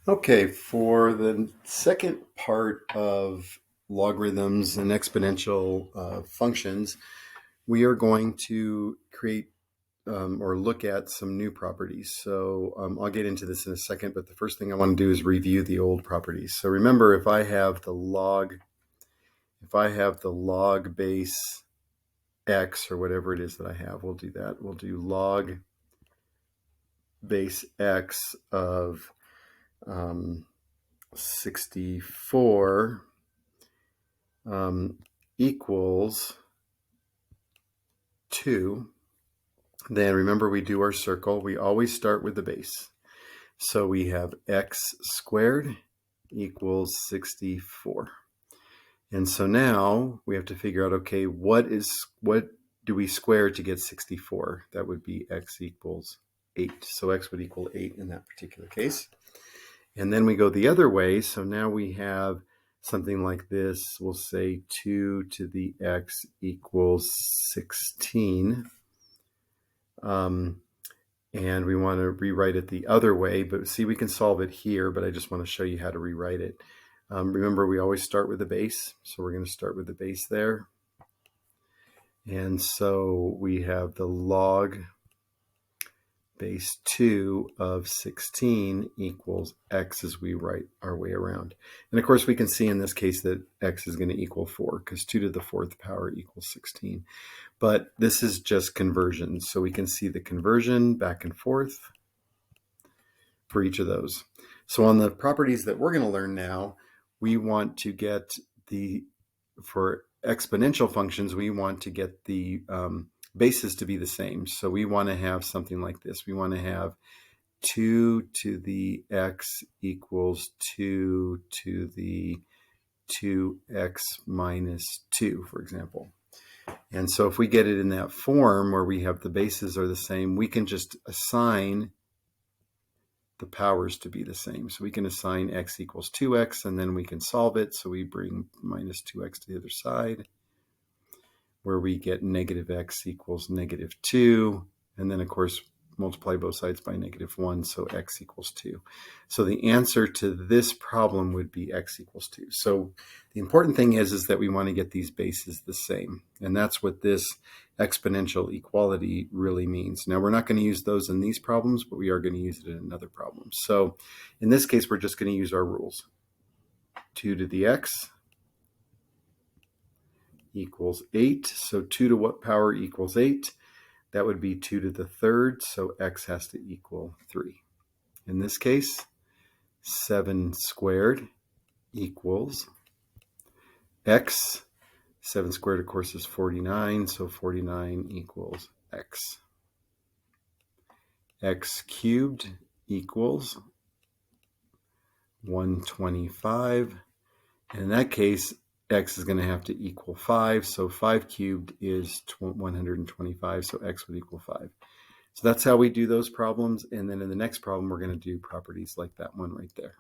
Okay, for the second part of logarithms and exponential functions, we are going to create or look at some new properties. So I'll get into this in a second, but the first thing I want to do is review the old properties. So remember, if I have the log base x or whatever it is that I have, we'll do that. We'll do log base x of 64 equals 2, then remember we do our circle. We always start with the base. So we have x squared equals 64. And so now we have to figure out, okay, what do we square to get 64? That would be x equals 8. So x would equal 8 in that particular case. And then we go the other way. So now we have something like this. We'll say 2 to the x equals 16. And we want to rewrite it the other way. But see, we can solve it here, but I just want to show you how to rewrite it. Remember, we always start with the base. So we're going to start with the base there. And so we have the log base 2 of 16 equals x as we write our way around. And of course, we can see in this case that x is going to equal 4 because 2 to the 4th power equals 16. But this is just conversion. So we can see the conversion back and forth for each of those. So on the properties that we're going to learn now, we want to get for exponential functions, we want to get the bases to be the same. So we want to have something like this. We want to have 2 to the x equals 2 to the 2x minus 2, for example. And so if we get it in that form where we have the bases are the same, we can just assign the powers to be the same. So we can assign x equals 2x, and then we can solve it. So we bring minus 2x to the other side, where we get negative x equals negative 2. And then, of course, multiply both sides by negative 1, so x equals 2. So the answer to this problem would be x equals 2. So the important thing is that we want to get these bases the same. And that's what this exponential equality really means. Now, we're not going to use those in these problems, but we are going to use it in another problem. So in this case, we're just going to use our rules. 2 to the x equals 8. So 2 to what power equals 8? That would be 2 to the 3rd, so x has to equal 3. In this case, 7 squared equals x. 7 squared, of course, is 49, so 49 equals x. X cubed equals 125. And in that case, x is going to have to equal 5. So 5 cubed is 125, so x would equal 5. So that's how we do those problems. And then in the next problem, we're going to do properties like that one right there.